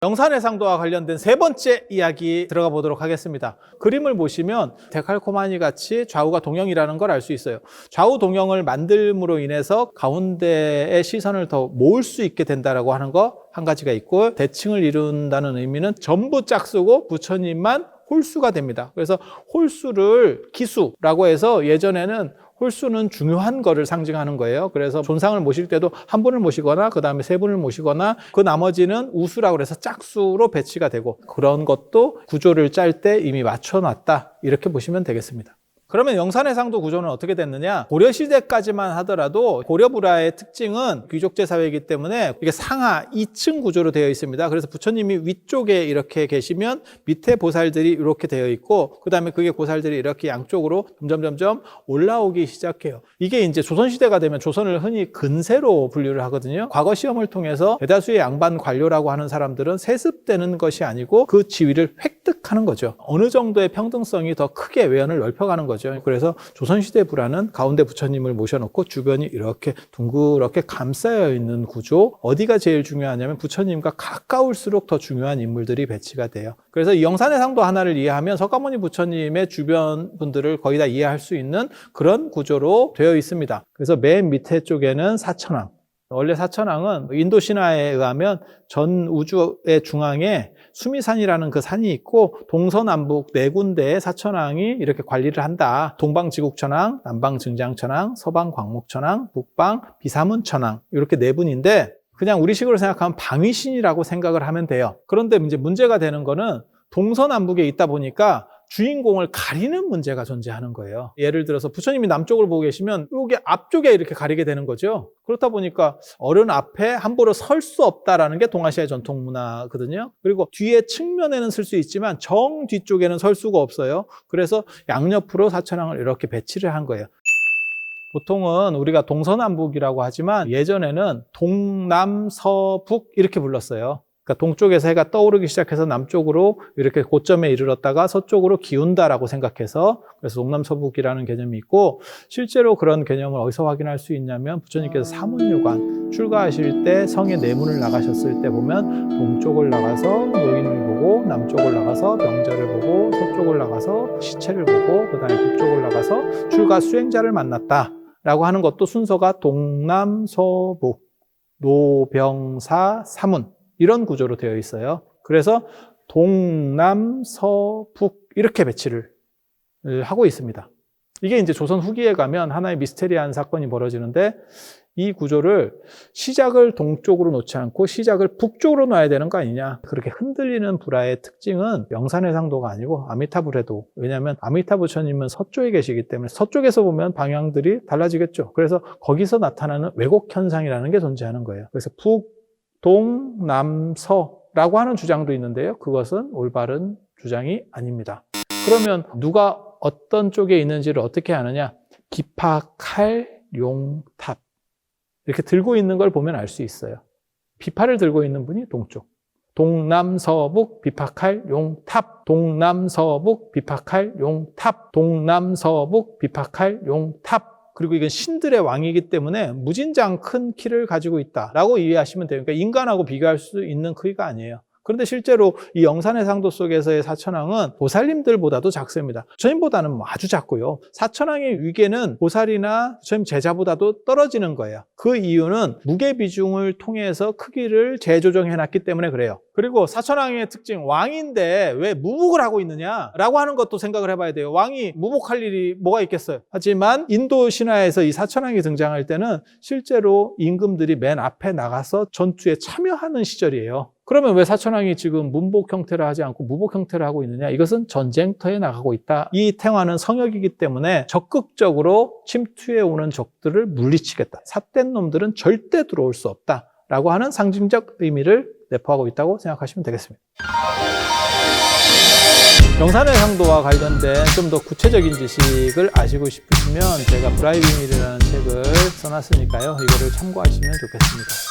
영산해상도와 관련된 세 번째 이야기 들어가 보도록 하겠습니다. 그림을 보시면 데칼코마니 같이 좌우가 동형이라는 걸 알 수 있어요. 좌우 동형을 만듦으로 인해서 가운데의 시선을 더 모을 수 있게 된다라고 하는 거 한 가지가 있고, 대칭을 이룬다는 의미는 전부 짝수고 부처님만 홀수가 됩니다. 그래서 홀수를 기수라고 해서 예전에는 홀수는 중요한 거를 상징하는 거예요. 그래서 존상을 모실 때도 한 분을 모시거나 그 다음에 세 분을 모시거나 그 나머지는 우수라고 해서 짝수로 배치가 되고, 그런 것도 구조를 짤 때 이미 맞춰놨다, 이렇게 보시면 되겠습니다. 그러면 영산해상도 구조는 어떻게 됐느냐? 고려시대까지만 하더라도 고려불화의 특징은 귀족제 사회이기 때문에 이게 상하 2층 구조로 되어 있습니다. 그래서 부처님이 위쪽에 이렇게 계시면 밑에 보살들이 이렇게 되어 있고, 그 다음에 그게 보살들이 이렇게 양쪽으로 점점 올라오기 시작해요. 이게 이제 조선시대가 되면 조선을 흔히 근세로 분류를 하거든요. 과거 시험을 통해서 대다수의 양반 관료라고 하는 사람들은 세습되는 것이 아니고 그 지위를 획득하는 거죠. 어느 정도의 평등성이 더 크게 외연을 넓혀가는 거죠. 그래서 조선시대 불화는 가운데 부처님을 모셔놓고 주변이 이렇게 둥그렇게 감싸여 있는 구조. 어디가 제일 중요하냐면 부처님과 가까울수록 더 중요한 인물들이 배치가 돼요. 그래서 이 영산해상도 하나를 이해하면 석가모니 부처님의 주변 분들을 거의 다 이해할 수 있는 그런 구조로 되어 있습니다. 그래서 맨 밑에 쪽에는 사천왕. 원래 사천왕은 인도 신화에 의하면 전 우주의 중앙에 수미산이라는 그 산이 있고, 동서남북 네 군데의 사천왕이 이렇게 관리를 한다. 동방지국천왕, 남방증장천왕, 서방광목천왕, 북방 비사문천왕, 이렇게 네 분인데 그냥 우리식으로 생각하면 방위신이라고 생각을 하면 돼요. 그런데 이제 문제가 되는 거는 동서남북에 있다 보니까 주인공을 가리는 문제가 존재하는 거예요. 예를 들어서 부처님이 남쪽을 보고 계시면 여기 앞쪽에 이렇게 가리게 되는 거죠. 그렇다 보니까 어른 앞에 함부로 설 수 없다라는 게 동아시아의 전통 문화거든요. 그리고 뒤에 측면에는 쓸 수 있지만 정 뒤쪽에는 설 수가 없어요. 그래서 양옆으로 사천왕을 이렇게 배치를 한 거예요. 보통은 우리가 동서남북이라고 하지만 예전에는 동남서북 이렇게 불렀어요. 그러니까 동쪽에서 해가 떠오르기 시작해서 남쪽으로 이렇게 고점에 이르렀다가 서쪽으로 기운다라고 생각해서, 그래서 동남서북이라는 개념이 있고, 실제로 그런 개념을 어디서 확인할 수 있냐면 부처님께서 사문유관 출가하실 때 성의 내문을 나가셨을 때 보면 동쪽을 나가서 노인을 보고, 남쪽을 나가서 병자를 보고, 서쪽을 나가서 시체를 보고, 그 다음에 북쪽을 나가서 출가 수행자를 만났다라고 하는 것도 순서가 동남서북, 노병사 사문 이런 구조로 되어 있어요. 그래서 동남서북 이렇게 배치를 하고 있습니다. 이게 이제 조선 후기에 가면 하나의 미스테리한 사건이 벌어지는데, 이 구조를 시작을 동쪽으로 놓지 않고 시작을 북쪽으로 놔야 되는 거 아니냐. 그렇게 흔들리는 불화의 특징은 영산해상도가 아니고 아미타불해도. 왜냐하면 아미타 부처님은 서쪽에 계시기 때문에 서쪽에서 보면 방향들이 달라지겠죠. 그래서 거기서 나타나는 왜곡 현상이라는 게 존재하는 거예요. 그래서 동남서라고 하는 주장도 있는데요. 그것은 올바른 주장이 아닙니다. 그러면 누가 어떤 쪽에 있는지를 어떻게 아느냐? 비파, 칼, 용, 탑. 이렇게 들고 있는 걸 보면 알 수 있어요. 비파를 들고 있는 분이 동쪽. 동남서북, 비파, 칼, 용, 탑. 동남서북, 비파, 칼, 용, 탑. 동남서북, 비파, 칼, 용, 탑. 그리고 이건 신들의 왕이기 때문에 무진장 큰 키를 가지고 있다라고 이해하시면 돼요. 그러니까 인간하고 비교할 수 있는 크기가 아니에요. 그런데 실제로 이 영산해상도 속에서의 사천왕은 보살님들보다도 작습니다. 부처님보다는 아주 작고요. 사천왕의 위계는 보살이나 부처님 제자보다도 떨어지는 거예요. 그 이유는 무게 비중을 통해서 크기를 재조정해놨기 때문에 그래요. 그리고 사천왕의 특징, 왕인데 왜 무복을 하고 있느냐라고 하는 것도 생각을 해봐야 돼요. 왕이 무복할 일이 뭐가 있겠어요. 하지만 인도 신화에서 이 사천왕이 등장할 때는 실제로 임금들이 맨 앞에 나가서 전투에 참여하는 시절이에요. 그러면 왜 사천왕이 지금 문복 형태를 하지 않고 무복 형태를 하고 있느냐? 이것은 전쟁터에 나가고 있다. 이 태화는 성역이기 때문에 적극적으로 침투해 오는 적들을 물리치겠다. 삿된 놈들은 절대 들어올 수 없다라고 하는 상징적 의미를 내포하고 있다고 생각하시면 되겠습니다. 영산해상도와 관련된 좀 더 구체적인 지식을 아시고 싶으시면 제가 불화의 비밀이라는 책을 써놨으니까요. 이거를 참고하시면 좋겠습니다.